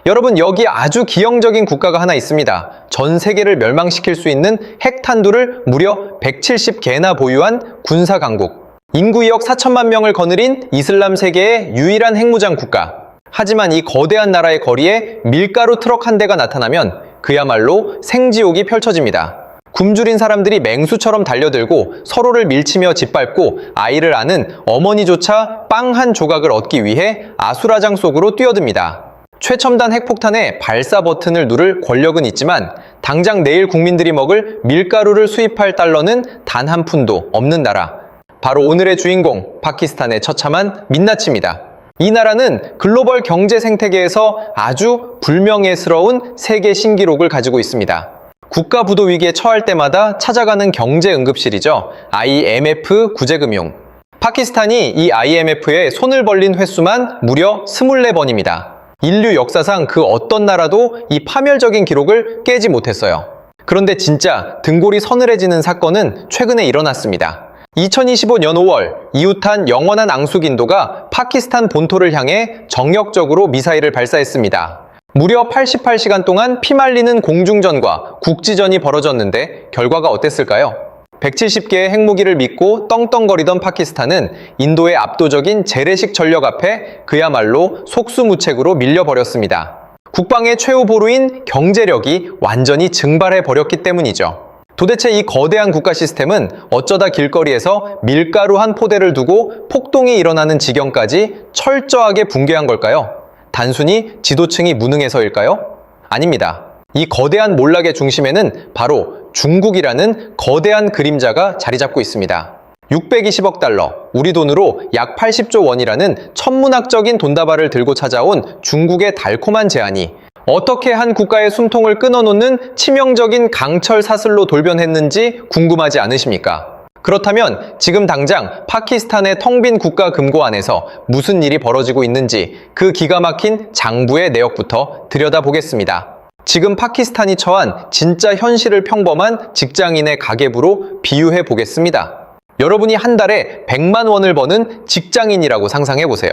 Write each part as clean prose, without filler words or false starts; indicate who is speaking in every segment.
Speaker 1: 여러분, 여기 아주 기형적인 국가가 하나 있습니다. 전 세계를 멸망시킬 수 있는 핵탄두를 무려 170개나 보유한 군사강국. 인구 2억 4천만 명을 거느린 이슬람 세계의 유일한 핵무장 국가. 하지만 이 거대한 나라의 거리에 밀가루 트럭 한 대가 나타나면 그야말로 생지옥이 펼쳐집니다. 굶주린 사람들이 맹수처럼 달려들고 서로를 밀치며 짓밟고 아이를 안은 어머니조차 빵 한 조각을 얻기 위해 아수라장 속으로 뛰어듭니다. 최첨단 핵폭탄의 발사 버튼을 누를 권력은 있지만 당장 내일 국민들이 먹을 밀가루를 수입할 달러는 단 한 푼도 없는 나라. 바로 오늘의 주인공, 파키스탄의 처참한 민낯입니다. 이 나라는 글로벌 경제 생태계에서 아주 불명예스러운 세계 신기록을 가지고 있습니다. 국가 부도 위기에 처할 때마다 찾아가는 경제 응급실이죠. IMF 구제금융. 파키스탄이 이 IMF에 손을 벌린 횟수만 무려 24번입니다. 인류 역사상 그 어떤 나라도 이 파멸적인 기록을 깨지 못했어요. 그런데 진짜 등골이 서늘해지는 사건은 최근에 일어났습니다. 2025년 5월 이웃한 영원한 앙숙 인도가 파키스탄 본토를 향해 정력적으로 미사일을 발사했습니다. 무려 88시간 동안 피말리는 공중전과 국지전이 벌어졌는데 결과가 어땠을까요? 170개의 핵무기를 믿고 떵떵거리던 파키스탄은 인도의 압도적인 재래식 전력 앞에 그야말로 속수무책으로 밀려버렸습니다. 국방의 최후 보루인 경제력이 완전히 증발해버렸기 때문이죠. 도대체 이 거대한 국가 시스템은 어쩌다 길거리에서 밀가루 한 포대를 두고 폭동이 일어나는 지경까지 철저하게 붕괴한 걸까요? 단순히 지도층이 무능해서일까요? 아닙니다. 이 거대한 몰락의 중심에는 바로 중국이라는 거대한 그림자가 자리 잡고 있습니다. 620억 달러, 우리 돈으로 약 80조 원이라는 천문학적인 돈다발을 들고 찾아온 중국의 달콤한 제안이 어떻게 한 국가의 숨통을 끊어놓는 치명적인 강철 사슬로 돌변했는지 궁금하지 않으십니까? 그렇다면 지금 당장 파키스탄의 텅 빈 국가 금고 안에서 무슨 일이 벌어지고 있는지 그 기가 막힌 장부의 내역부터 들여다보겠습니다. 지금 파키스탄이 처한 진짜 현실을 평범한 직장인의 가계부로 비유해 보겠습니다. 여러분이 한 달에 100만 원을 버는 직장인이라고 상상해 보세요.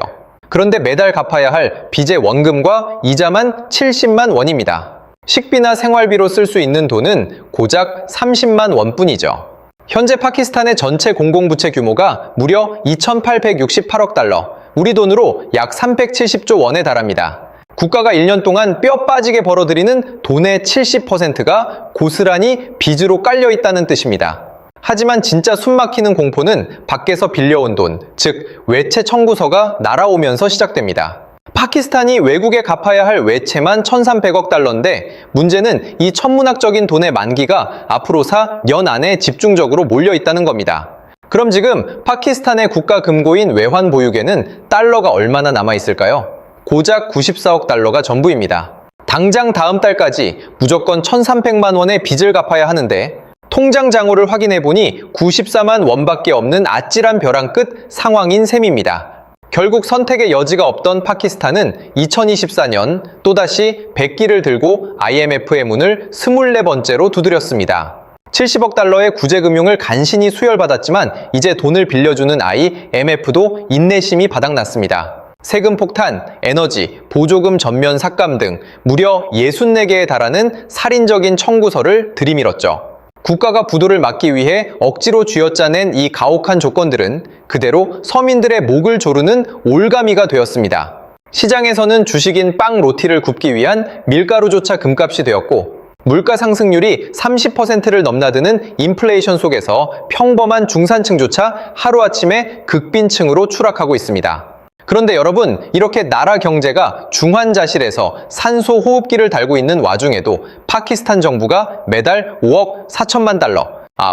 Speaker 1: 그런데 매달 갚아야 할 빚의 원금과 이자만 70만 원입니다. 식비나 생활비로 쓸 수 있는 돈은 고작 30만 원뿐이죠. 현재 파키스탄의 전체 공공부채 규모가 무려 2,868억 달러, 우리 돈으로 약 370조 원에 달합니다. 국가가 1년 동안 뼈 빠지게 벌어들이는 돈의 70%가 고스란히 빚으로 깔려 있다는 뜻입니다. 하지만 진짜 숨막히는 공포는 밖에서 빌려온 돈, 즉 외채 청구서가 날아오면서 시작됩니다. 파키스탄이 외국에 갚아야 할 외채만 1,300억 달러인데 문제는 이 천문학적인 돈의 만기가 앞으로사 연 안에 집중적으로 몰려 있다는 겁니다. 그럼 지금 파키스탄의 국가 금고인 외환 보유계는 달러가 얼마나 남아 있을까요? 고작 94억 달러가 전부입니다. 당장 다음 달까지 무조건 1,300만 원의 빚을 갚아야 하는데 통장 장부를 확인해보니 94만 원밖에 없는 아찔한 벼랑 끝 상황인 셈입니다. 결국 선택의 여지가 없던 파키스탄은 2024년 또다시 백기를 들고 IMF의 문을 24번째로 두드렸습니다. 70억 달러의 구제금융을 간신히 수혈받았지만 이제 돈을 빌려주는 IMF도 인내심이 바닥났습니다. 세금 폭탄, 에너지, 보조금 전면 삭감 등 무려 64개에 달하는 살인적인 청구서를 들이밀었죠. 국가가 부도를 막기 위해 억지로 쥐어짜낸 이 가혹한 조건들은 그대로 서민들의 목을 조르는 올가미가 되었습니다. 시장에서는 주식인 빵 로티를 굽기 위한 밀가루조차 금값이 되었고 물가 상승률이 30%를 넘나드는 인플레이션 속에서 평범한 중산층조차 하루아침에 극빈층으로 추락하고 있습니다. 그런데 여러분, 이렇게 나라 경제가 중환자실에서 산소 호흡기를 달고 있는 와중에도 파키스탄 정부가 매달 5억 4천만 달러,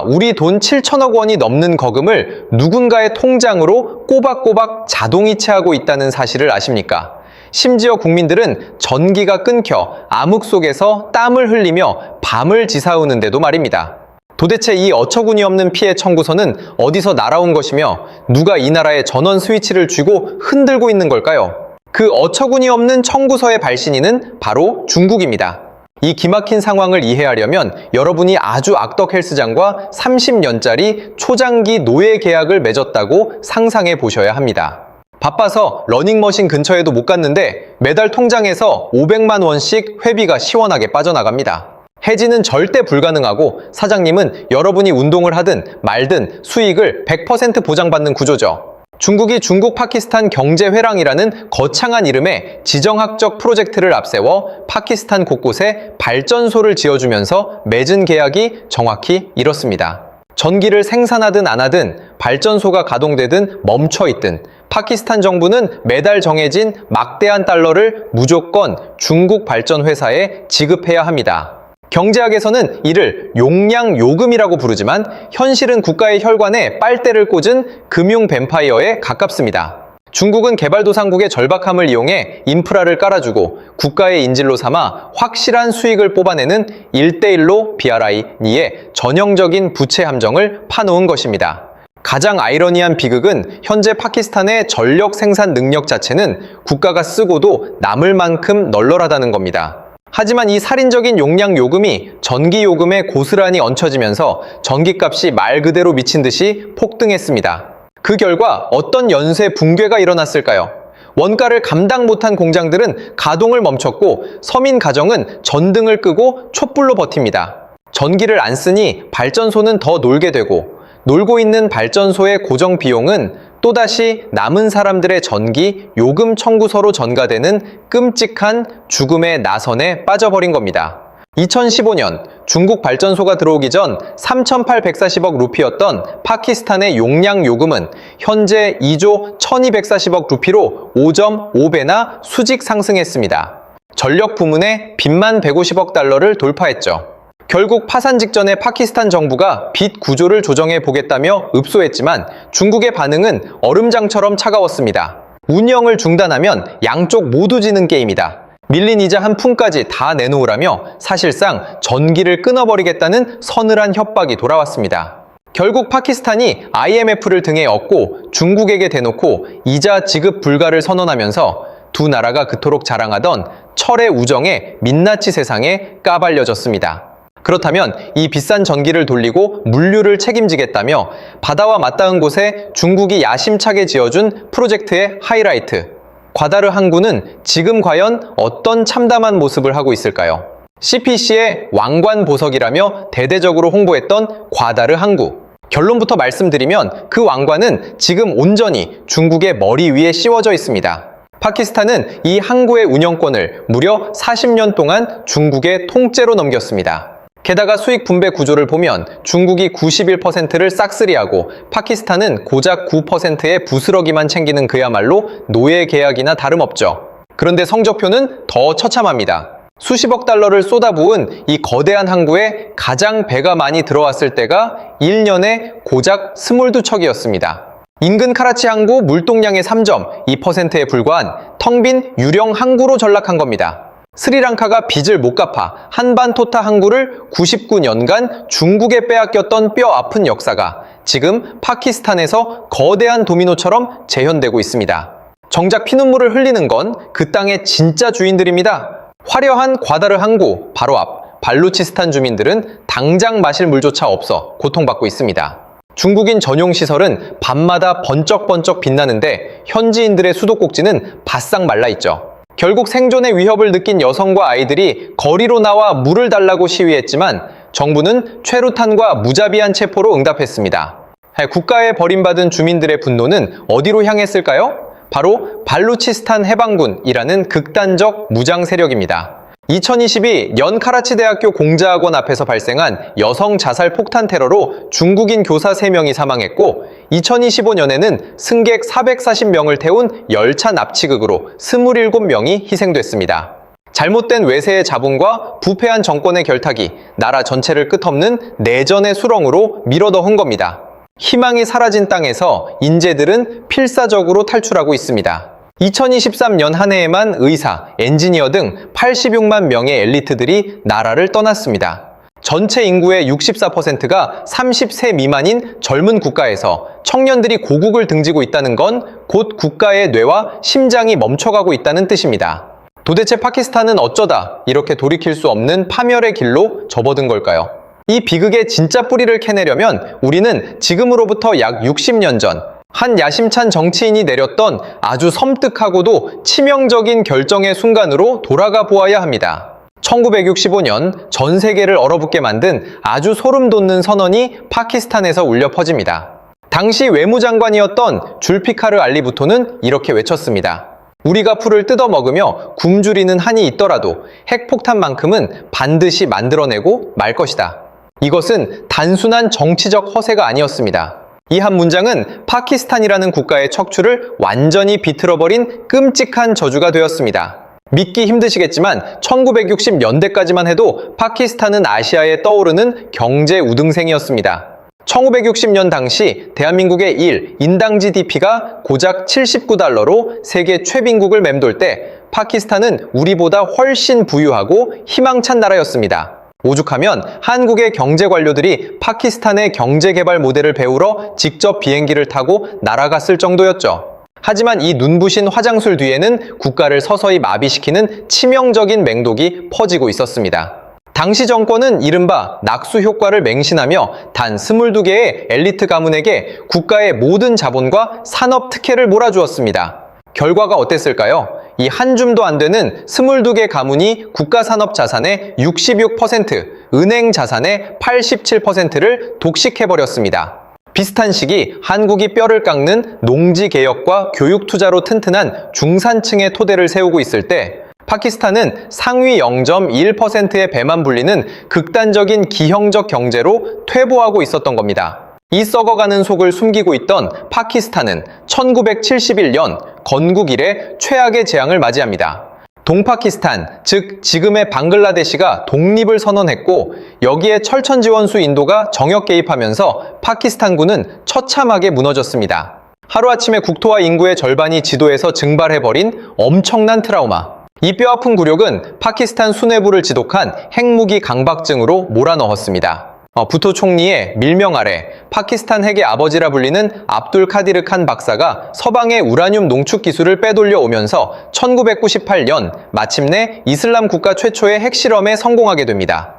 Speaker 1: 우리 돈 7천억 원이 넘는 거금을 누군가의 통장으로 꼬박꼬박 자동이체하고 있다는 사실을 아십니까? 심지어 국민들은 전기가 끊겨 암흑 속에서 땀을 흘리며 밤을 지새우는데도 말입니다. 도대체 이 어처구니 없는 피해 청구서는 어디서 날아온 것이며 누가 이 나라의 전원 스위치를 쥐고 흔들고 있는 걸까요? 그 어처구니 없는 청구서의 발신인은 바로 중국입니다. 이 기막힌 상황을 이해하려면 여러분이 아주 악덕 헬스장과 30년짜리 초장기 노예 계약을 맺었다고 상상해 보셔야 합니다. 바빠서 러닝머신 근처에도 못 갔는데 매달 통장에서 500만 원씩 회비가 시원하게 빠져나갑니다. 해지는 절대 불가능하고 사장님은 여러분이 운동을 하든 말든 수익을 100% 보장받는 구조죠. 중국이 중국 파키스탄 경제회랑이라는 거창한 이름의 지정학적 프로젝트를 앞세워 파키스탄 곳곳에 발전소를 지어주면서 맺은 계약이 정확히 이렇습니다. 전기를 생산하든 안 하든 발전소가 가동되든 멈춰있든 파키스탄 정부는 매달 정해진 막대한 달러를 무조건 중국 발전회사에 지급해야 합니다. 경제학에서는 이를 용량요금이라고 부르지만 현실은 국가의 혈관에 빨대를 꽂은 금융 뱀파이어에 가깝습니다. 중국은 개발도상국의 절박함을 이용해 인프라를 깔아주고 국가의 인질로 삼아 확실한 수익을 뽑아내는 1대1로 BRI-의 전형적인 부채 함정을 파놓은 것입니다. 가장 아이러니한 비극은 현재 파키스탄의 전력 생산 능력 자체는 국가가 쓰고도 남을 만큼 널널하다는 겁니다. 하지만 이 살인적인 용량 요금이 전기 요금에 고스란히 얹혀지면서 전기값이 말 그대로 미친 듯이 폭등했습니다. 그 결과 어떤 연쇄 붕괴가 일어났을까요? 원가를 감당 못한 공장들은 가동을 멈췄고 서민 가정은 전등을 끄고 촛불로 버팁니다. 전기를 안 쓰니 발전소는 더 놀게 되고 놀고 있는 발전소의 고정 비용은 또다시 남은 사람들의 전기 요금 청구서로 전가되는 끔찍한 죽음의 나선에 빠져버린 겁니다. 2015년 중국 발전소가 들어오기 전 3,840억 루피였던 파키스탄의 용량 요금은 현재 2조 1,240억 루피로 5.5배나 수직 상승했습니다. 전력 부문의 빚만 150억 달러를 돌파했죠. 결국 파산 직전에 파키스탄 정부가 빚 구조를 조정해 보겠다며 읍소했지만 중국의 반응은 얼음장처럼 차가웠습니다. 운영을 중단하면 양쪽 모두 지는 게임이다. 밀린 이자 한 푼까지 다 내놓으라며 사실상 전기를 끊어버리겠다는 서늘한 협박이 돌아왔습니다. 결국 파키스탄이 IMF를 등에 업고 중국에게 대놓고 이자 지급 불가를 선언하면서 두 나라가 그토록 자랑하던 철의 우정의 민낯이 세상에 까발려졌습니다. 그렇다면 이 비싼 전기를 돌리고 물류를 책임지겠다며 바다와 맞닿은 곳에 중국이 야심차게 지어준 프로젝트의 하이라이트, 과다르 항구는 지금 과연 어떤 참담한 모습을 하고 있을까요? CPC의 왕관 보석이라며 대대적으로 홍보했던 과다르 항구. 결론부터 말씀드리면 그 왕관은 지금 온전히 중국의 머리 위에 씌워져 있습니다. 파키스탄은 이 항구의 운영권을 무려 40년 동안 중국의 통째로 넘겼습니다. 게다가 수익 분배 구조를 보면 중국이 91%를 싹쓸이하고 파키스탄은 고작 9%의 부스러기만 챙기는 그야말로 노예 계약이나 다름없죠. 그런데 성적표는 더 처참합니다. 수십억 달러를 쏟아부은 이 거대한 항구에 가장 배가 많이 들어왔을 때가 1년에 고작 22척이었습니다. 인근 카라치 항구 물동량의 3.2%에 불과한 텅 빈 유령 항구로 전락한 겁니다. 스리랑카가 빚을 못 갚아 한반토타 항구를 99년간 중국에 빼앗겼던 뼈 아픈 역사가 지금 파키스탄에서 거대한 도미노처럼 재현되고 있습니다. 정작 피눈물을 흘리는 건 그 땅의 진짜 주인들입니다. 화려한 과다르 항구 바로 앞 발루치스탄 주민들은 당장 마실 물조차 없어 고통받고 있습니다. 중국인 전용 시설은 밤마다 번쩍번쩍 빛나는데 현지인들의 수도꼭지는 바싹 말라있죠. 결국 생존의 위협을 느낀 여성과 아이들이 거리로 나와 물을 달라고 시위했지만 정부는 최루탄과 무자비한 체포로 응답했습니다. 국가에 버림받은 주민들의 분노는 어디로 향했을까요? 바로 발루치스탄 해방군이라는 극단적 무장 세력입니다. 2022 카라치 대학교 공자학원 앞에서 발생한 여성 자살 폭탄 테러로 중국인 교사 3명이 사망했고 2025년에는 승객 440명을 태운 열차 납치극으로 27명이 희생됐습니다. 잘못된 외세의 자본과 부패한 정권의 결탁이 나라 전체를 끝없는 내전의 수렁으로 밀어넣은 겁니다. 희망이 사라진 땅에서 인재들은 필사적으로 탈출하고 있습니다. 2023년 한 해에만 의사, 엔지니어 등 86만 명의 엘리트들이 나라를 떠났습니다. 전체 인구의 64%가 30세 미만인 젊은 국가에서 청년들이 고국을 등지고 있다는 건 곧 국가의 뇌와 심장이 멈춰가고 있다는 뜻입니다. 도대체 파키스탄은 어쩌다 이렇게 돌이킬 수 없는 파멸의 길로 접어든 걸까요? 이 비극의 진짜 뿌리를 캐내려면 우리는 지금으로부터 약 60년 전 한 야심찬 정치인이 내렸던 아주 섬뜩하고도 치명적인 결정의 순간으로 돌아가 보아야 합니다. 1965년 전 세계를 얼어붙게 만든 아주 소름 돋는 선언이 파키스탄에서 울려 퍼집니다. 당시 외무장관이었던 줄피카르 알리 부토는 이렇게 외쳤습니다. 우리가 풀을 뜯어먹으며 굶주리는 한이 있더라도 핵폭탄만큼은 반드시 만들어내고 말 것이다. 이것은 단순한 정치적 허세가 아니었습니다. 이 한 문장은 파키스탄이라는 국가의 척추를 완전히 비틀어버린 끔찍한 저주가 되었습니다. 믿기 힘드시겠지만 1960년대까지만 해도 파키스탄은 아시아에 떠오르는 경제 우등생이었습니다. 1960년 당시 대한민국의 인당 GDP가 고작 79달러로 세계 최빈국을 맴돌 때 파키스탄은 우리보다 훨씬 부유하고 희망찬 나라였습니다. 오죽하면 한국의 경제 관료들이 파키스탄의 경제개발 모델을 배우러 직접 비행기를 타고 날아갔을 정도였죠. 하지만 이 눈부신 화장술 뒤에는 국가를 서서히 마비시키는 치명적인 맹독이 퍼지고 있었습니다. 당시 정권은 이른바 낙수 효과를 맹신하며 단 22개의 엘리트 가문에게 국가의 모든 자본과 산업 특혜를 몰아주었습니다. 결과가 어땠을까요? 이 한 줌도 안 되는 22개 가문이 국가 산업 자산의 66%, 은행 자산의 87%를 독식해버렸습니다. 비슷한 시기 한국이 뼈를 깎는 농지 개혁과 교육 투자로 튼튼한 중산층의 토대를 세우고 있을 때 파키스탄은 상위 0.1%의 배만 불리는 극단적인 기형적 경제로 퇴보하고 있었던 겁니다. 이 썩어가는 속을 숨기고 있던 파키스탄은 1971년 건국 이래 최악의 재앙을 맞이합니다. 동파키스탄, 즉 지금의 방글라데시가 독립을 선언했고 여기에 철천지원수 인도가 정역 개입하면서 파키스탄군은 처참하게 무너졌습니다. 하루아침에 국토와 인구의 절반이 지도에서 증발해버린 엄청난 트라우마. 이 뼈아픈 굴욕은 파키스탄 수뇌부를 지독한 핵무기 강박증으로 몰아넣었습니다. 부토 총리의 밀명 아래 파키스탄 핵의 아버지라 불리는 압둘 카디르 칸 박사가 서방의 우라늄 농축 기술을 빼돌려 오면서 1998년 마침내 이슬람 국가 최초의 핵실험에 성공하게 됩니다.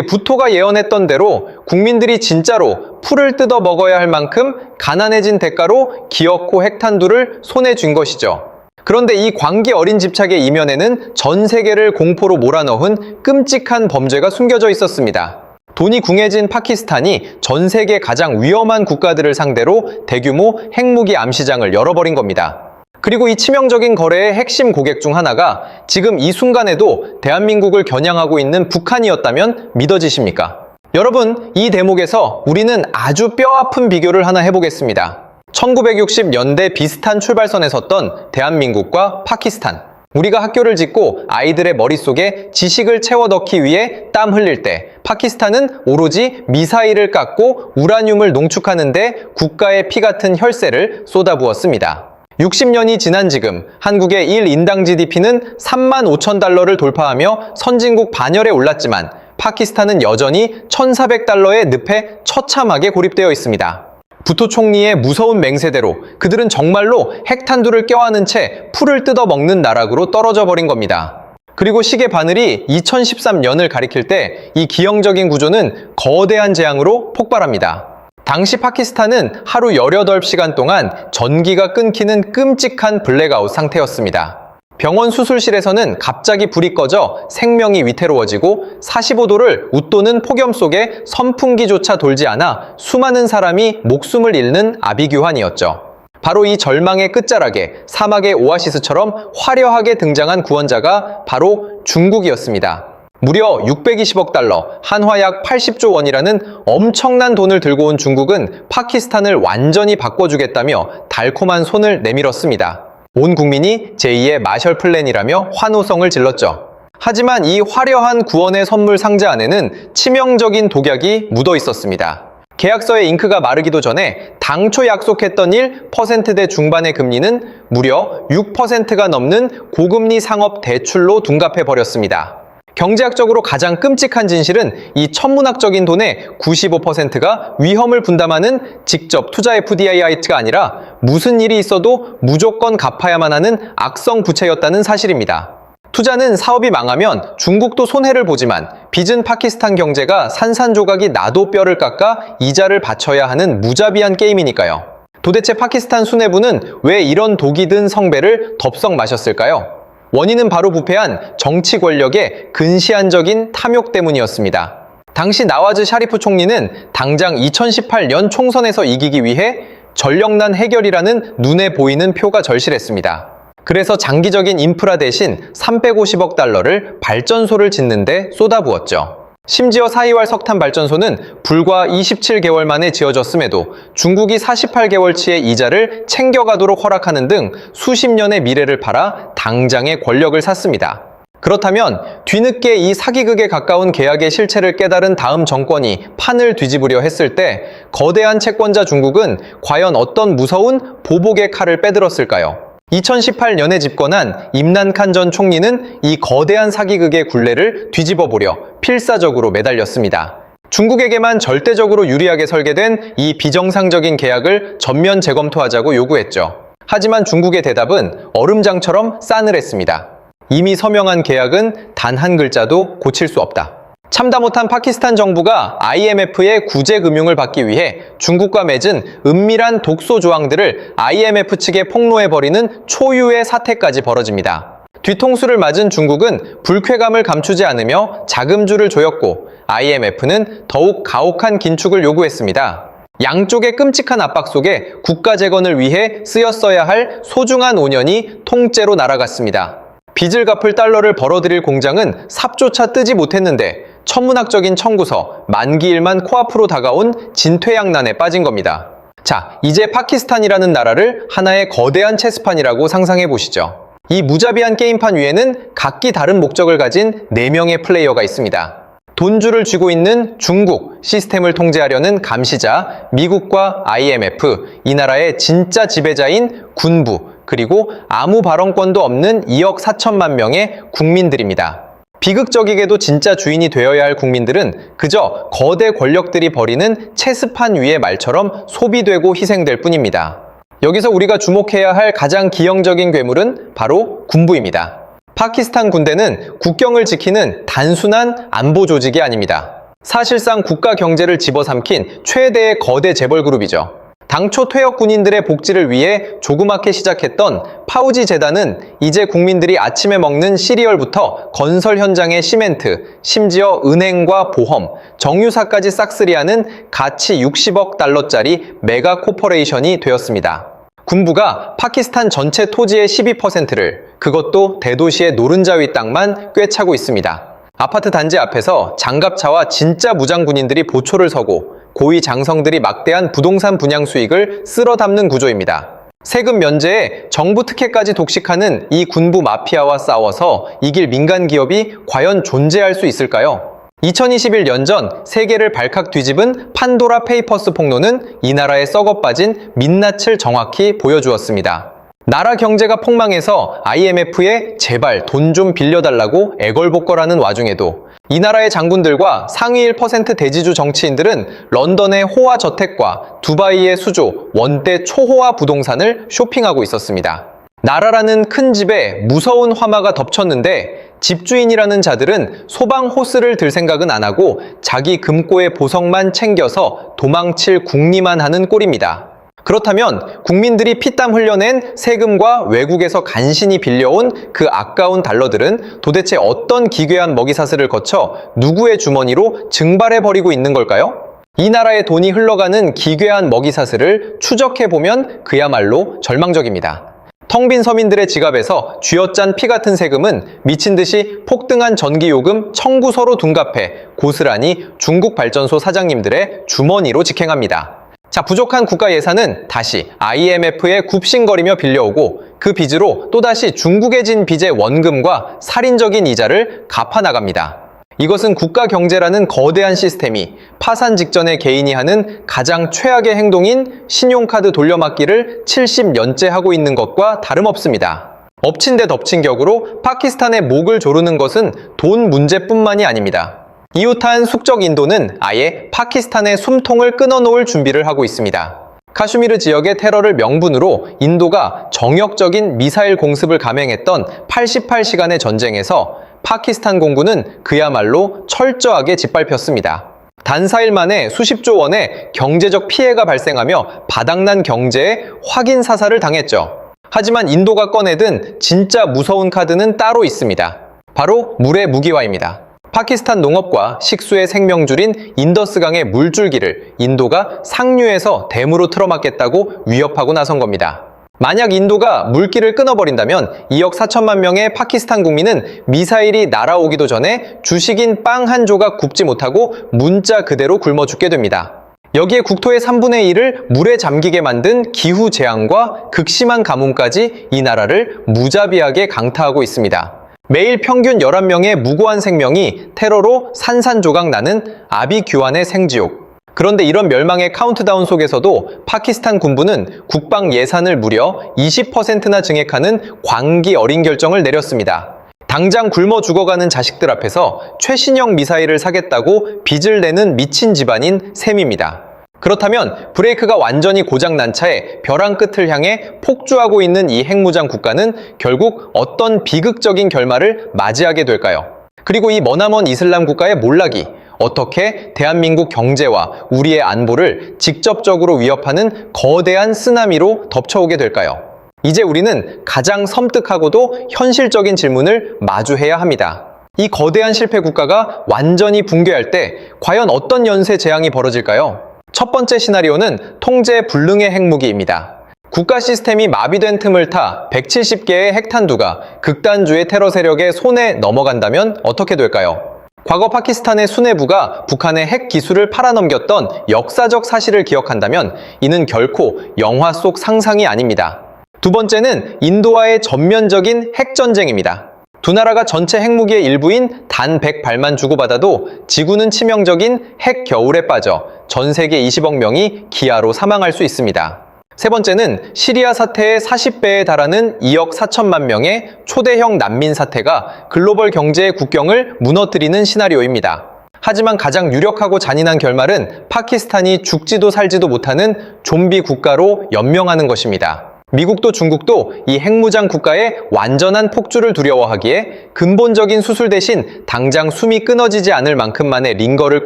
Speaker 1: 부토가 예언했던 대로 국민들이 진짜로 풀을 뜯어 먹어야 할 만큼 가난해진 대가로 기어코 핵탄두를 손에 쥔 것이죠. 그런데 이 광기 어린 집착의 이면에는 전 세계를 공포로 몰아넣은 끔찍한 범죄가 숨겨져 있었습니다. 돈이 궁해진 파키스탄이 전 세계 가장 위험한 국가들을 상대로 대규모 핵무기 암시장을 열어버린 겁니다. 그리고 이 치명적인 거래의 핵심 고객 중 하나가 지금 이 순간에도 대한민국을 겨냥하고 있는 북한이었다면 믿어지십니까? 여러분, 이 대목에서 우리는 아주 뼈아픈 비교를 하나 해보겠습니다. 1960년대 비슷한 출발선에 섰던 대한민국과 파키스탄. 우리가 학교를 짓고 아이들의 머릿속에 지식을 채워 넣기 위해 땀 흘릴 때 파키스탄은 오로지 미사일을 깎고 우라늄을 농축하는데 국가의 피 같은 혈세를 쏟아부었습니다. 60년이 지난 지금 한국의 1인당 GDP는 3만 5천 달러를 돌파하며 선진국 반열에 올랐지만 파키스탄은 여전히 1,400달러의 늪에 처참하게 고립되어 있습니다. 부토 총리의 무서운 맹세대로 그들은 정말로 핵탄두를 껴안은 채 풀을 뜯어먹는 나락으로 떨어져 버린 겁니다. 그리고 시계 바늘이 2013년을 가리킬 때 이 기형적인 구조는 거대한 재앙으로 폭발합니다. 당시 파키스탄은 하루 18시간 동안 전기가 끊기는 끔찍한 블랙아웃 상태였습니다. 병원 수술실에서는 갑자기 불이 꺼져 생명이 위태로워지고 45도를 웃도는 폭염 속에 선풍기조차 돌지 않아 수많은 사람이 목숨을 잃는 아비규환이었죠. 바로 이 절망의 끝자락에 사막의 오아시스처럼 화려하게 등장한 구원자가 바로 중국이었습니다. 무려 620억 달러, 한화 약 80조 원이라는 엄청난 돈을 들고 온 중국은 파키스탄을 완전히 바꿔주겠다며 달콤한 손을 내밀었습니다. 온 국민이 제2의 마셜 플랜이라며 환호성을 질렀죠. 하지만 이 화려한 구원의 선물 상자 안에는 치명적인 독약이 묻어 있었습니다. 계약서의 잉크가 마르기도 전에 당초 약속했던 1%대 중반의 금리는 무려 6%가 넘는 고금리 상업 대출로 둔갑해버렸습니다. 경제학적으로 가장 끔찍한 진실은 이 천문학적인 돈의 95%가 위험을 분담하는 직접 투자 FDI가 아니라 무슨 일이 있어도 무조건 갚아야만 하는 악성 부채였다는 사실입니다. 투자는 사업이 망하면 중국도 손해를 보지만 빚은 파키스탄 경제가 산산조각이 나도 뼈를 깎아 이자를 바쳐야 하는 무자비한 게임이니까요. 도대체 파키스탄 수뇌부는 왜 이런 독이 든 성배를 덥석 마셨을까요? 원인은 바로 부패한 정치 권력의 근시안적인 탐욕 때문이었습니다. 당시 나와즈 샤리프 총리는 당장 2018년 총선에서 이기기 위해 전력난 해결이라는 눈에 보이는 표가 절실했습니다. 그래서 장기적인 인프라 대신 350억 달러를 발전소를 짓는 데 쏟아부었죠. 심지어 사이왈 석탄 발전소는 불과 27개월 만에 지어졌음에도 중국이 48개월치의 이자를 챙겨가도록 허락하는 등 수십 년의 미래를 팔아 당장의 권력을 샀습니다. 그렇다면 뒤늦게 이 사기극에 가까운 계약의 실체를 깨달은 다음 정권이 판을 뒤집으려 했을 때 거대한 채권자 중국은 과연 어떤 무서운 보복의 칼을 빼들었을까요? 2018년에 집권한 임란칸 전 총리는 이 거대한 사기극의 굴레를 뒤집어보려 필사적으로 매달렸습니다. 중국에게만 절대적으로 유리하게 설계된 이 비정상적인 계약을 전면 재검토하자고 요구했죠. 하지만 중국의 대답은 얼음장처럼 싸늘했습니다. 이미 서명한 계약은 단 한 글자도 고칠 수 없다. 참다 못한 파키스탄 정부가 IMF의 구제 금융을 받기 위해 중국과 맺은 은밀한 독소 조항들을 IMF 측에 폭로해버리는 초유의 사태까지 벌어집니다. 뒤통수를 맞은 중국은 불쾌감을 감추지 않으며 자금줄을 조였고 IMF는 더욱 가혹한 긴축을 요구했습니다. 양쪽의 끔찍한 압박 속에 국가 재건을 위해 쓰였어야 할 소중한 5년이 통째로 날아갔습니다. 빚을 갚을 달러를 벌어들일 공장은 삽조차 뜨지 못했는데 천문학적인 청구서, 만기일만 코앞으로 다가온 진퇴양난에 빠진 겁니다. 자, 이제 파키스탄이라는 나라를 하나의 거대한 체스판이라고 상상해 보시죠. 이 무자비한 게임판 위에는 각기 다른 목적을 가진 4명의 플레이어가 있습니다. 돈줄을 쥐고 있는 중국, 시스템을 통제하려는 감시자, 미국과 IMF, 이 나라의 진짜 지배자인 군부, 그리고 아무 발언권도 없는 2억 4천만 명의 국민들입니다. 비극적이게도 진짜 주인이 되어야 할 국민들은 그저 거대 권력들이 벌이는 체스판 위의 말처럼 소비되고 희생될 뿐입니다. 여기서 우리가 주목해야 할 가장 기형적인 괴물은 바로 군부입니다. 파키스탄 군대는 국경을 지키는 단순한 안보 조직이 아닙니다. 사실상 국가 경제를 집어삼킨 최대의 거대 재벌 그룹이죠. 당초 퇴역 군인들의 복지를 위해 조그맣게 시작했던 파우지 재단은 이제 국민들이 아침에 먹는 시리얼부터 건설 현장의 시멘트, 심지어 은행과 보험, 정유사까지 싹쓸이하는 가치 60억 달러짜리 메가 코퍼레이션이 되었습니다. 군부가 파키스탄 전체 토지의 12%를, 그것도 대도시의 노른자 위 땅만 꿰차고 있습니다. 아파트 단지 앞에서 장갑차와 진짜 무장군인들이 보초를 서고 고위 장성들이 막대한 부동산 분양 수익을 쓸어 담는 구조입니다. 세금 면제에 정부 특혜까지 독식하는 이 군부 마피아와 싸워서 이길 민간 기업이 과연 존재할 수 있을까요? 2021 연전 세계를 발칵 뒤집은 판도라 페이퍼스 폭로는 이 나라의 썩어빠진 민낯을 정확히 보여주었습니다. 나라 경제가 폭망해서 IMF에 제발 돈 좀 빌려달라고 애걸복걸하는 와중에도 이 나라의 장군들과 상위 1% 대지주 정치인들은 런던의 호화 저택과 두바이의 수조, 원대 초호화 부동산을 쇼핑하고 있었습니다. 나라라는 큰 집에 무서운 화마가 덮쳤는데 집주인이라는 자들은 소방 호스를 들 생각은 안 하고 자기 금고의 보석만 챙겨서 도망칠 궁리만 하는 꼴입니다. 그렇다면 국민들이 피땀 흘려낸 세금과 외국에서 간신히 빌려온 그 아까운 달러들은 도대체 어떤 기괴한 먹이사슬을 거쳐 누구의 주머니로 증발해버리고 있는 걸까요? 이 나라의 돈이 흘러가는 기괴한 먹이사슬을 추적해보면 그야말로 절망적입니다. 텅 빈 서민들의 지갑에서 쥐어짠 피 같은 세금은 미친 듯이 폭등한 전기요금 청구서로 둔갑해 고스란히 중국 발전소 사장님들의 주머니로 직행합니다. 자, 부족한 국가 예산은 다시 IMF에 굽신거리며 빌려오고 그 빚으로 또다시 중국에 진 빚의 원금과 살인적인 이자를 갚아나갑니다. 이것은 국가 경제라는 거대한 시스템이 파산 직전에 개인이 하는 가장 최악의 행동인 신용카드 돌려막기를 70년째 하고 있는 것과 다름없습니다. 엎친 데 덮친 격으로 파키스탄의 목을 조르는 것은 돈 문제뿐만이 아닙니다. 이웃한 숙적 인도는 아예 파키스탄의 숨통을 끊어놓을 준비를 하고 있습니다. 카슈미르 지역의 테러를 명분으로 인도가 정역적인 미사일 공습을 감행했던 88시간의 전쟁에서 파키스탄 공군은 그야말로 철저하게 짓밟혔습니다. 단 4일 만에 수십조 원의 경제적 피해가 발생하며 바닥난 경제에 확인 사살을 당했죠. 하지만 인도가 꺼내든 진짜 무서운 카드는 따로 있습니다. 바로 물의 무기화입니다. 파키스탄 농업과 식수의 생명줄인 인더스강의 물줄기를 인도가 상류에서 댐으로 틀어막겠다고 위협하고 나선 겁니다. 만약 인도가 물길을 끊어버린다면 2억 4천만 명의 파키스탄 국민은 미사일이 날아오기도 전에 주식인 빵 한 조각 굽지 못하고 문자 그대로 굶어 죽게 됩니다. 여기에 국토의 3분의 1을 물에 잠기게 만든 기후재앙과 극심한 가뭄까지 이 나라를 무자비하게 강타하고 있습니다. 매일 평균 11명의 무고한 생명이 테러로 산산조각 나는 아비규환의 생지옥. 그런데 이런 멸망의 카운트다운 속에서도 파키스탄 군부는 국방 예산을 무려 20%나 증액하는 광기 어린 결정을 내렸습니다. 당장 굶어 죽어가는 자식들 앞에서 최신형 미사일을 사겠다고 빚을 내는 미친 집안인 셈입니다. 그렇다면 브레이크가 완전히 고장난 차에 벼랑 끝을 향해 폭주하고 있는 이 핵무장 국가는 결국 어떤 비극적인 결말을 맞이하게 될까요? 그리고 이 머나먼 이슬람 국가의 몰락이 어떻게 대한민국 경제와 우리의 안보를 직접적으로 위협하는 거대한 쓰나미로 덮쳐오게 될까요? 이제 우리는 가장 섬뜩하고도 현실적인 질문을 마주해야 합니다. 이 거대한 실패 국가가 완전히 붕괴할 때 과연 어떤 연쇄 재앙이 벌어질까요? 첫 번째 시나리오는 통제 불능의 핵무기입니다. 국가 시스템이 마비된 틈을 타 170개의 핵탄두가 극단주의 테러 세력의 손에 넘어간다면 어떻게 될까요? 과거 파키스탄의 수뇌부가 북한의 핵 기술을 팔아넘겼던 역사적 사실을 기억한다면 이는 결코 영화 속 상상이 아닙니다. 두 번째는 인도와의 전면적인 핵전쟁입니다. 두 나라가 전체 핵무기의 일부인 단 100발만 주고받아도 지구는 치명적인 핵 겨울에 빠져 전 세계 20억 명이 기아로 사망할 수 있습니다. 세 번째는 시리아 사태의 40배에 달하는 2억 4천만 명의 초대형 난민 사태가 글로벌 경제의 국경을 무너뜨리는 시나리오입니다. 하지만 가장 유력하고 잔인한 결말은 파키스탄이 죽지도 살지도 못하는 좀비 국가로 연명하는 것입니다. 미국도 중국도 이 핵무장 국가의 완전한 폭주를 두려워하기에 근본적인 수술 대신 당장 숨이 끊어지지 않을 만큼만의 링거를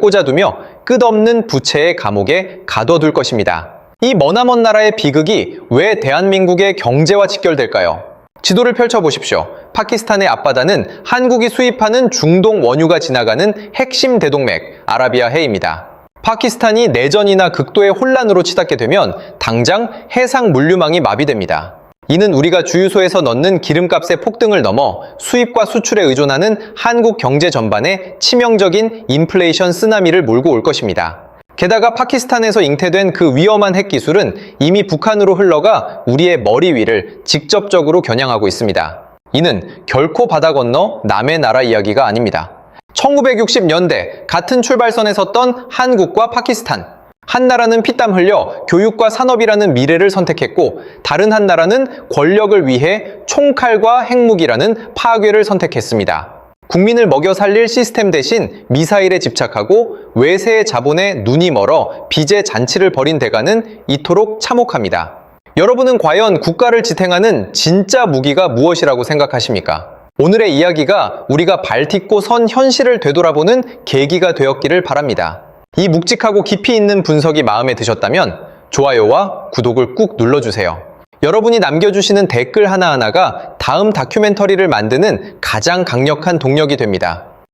Speaker 1: 꽂아두며 끝없는 부채의 감옥에 가둬둘 것입니다. 이 머나먼 나라의 비극이 왜 대한민국의 경제와 직결될까요? 지도를 펼쳐보십시오. 파키스탄의 앞바다는 한국이 수입하는 중동 원유가 지나가는 핵심 대동맥 아라비아해입니다. 파키스탄이 내전이나 극도의 혼란으로 치닫게 되면 당장 해상 물류망이 마비됩니다. 이는 우리가 주유소에서 넣는 기름값의 폭등을 넘어 수입과 수출에 의존하는 한국 경제 전반에 치명적인 인플레이션 쓰나미를 몰고 올 것입니다. 게다가 파키스탄에서 잉태된 그 위험한 핵기술은 이미 북한으로 흘러가 우리의 머리 위를 직접적으로 겨냥하고 있습니다. 이는 결코 바다 건너 남의 나라 이야기가 아닙니다. 1960년대 같은 출발선에 섰던 한국과 파키스탄. 한 나라는 피땀 흘려 교육과 산업이라는 미래를 선택했고 다른 한 나라는 권력을 위해 총칼과 핵무기라는 파괴를 선택했습니다. 국민을 먹여 살릴 시스템 대신 미사일에 집착하고 외세의 자본에 눈이 멀어 빚의 잔치를 벌인 대가는 이토록 참혹합니다. 여러분은 과연 국가를 지탱하는 진짜 무기가 무엇이라고 생각하십니까? 오늘의 이야기가 우리가 발딛고 선 현실을 되돌아보는 계기가 되었기를 바랍니다. 이 묵직하고 깊이 있는 분석이 마음에 드셨다면 좋아요와 구독을 꾹 눌러주세요. 여러분이 남겨주시는 댓글 하나하나가 다음 다큐멘터리를 만드는 가장 강력한 동력이 됩니다.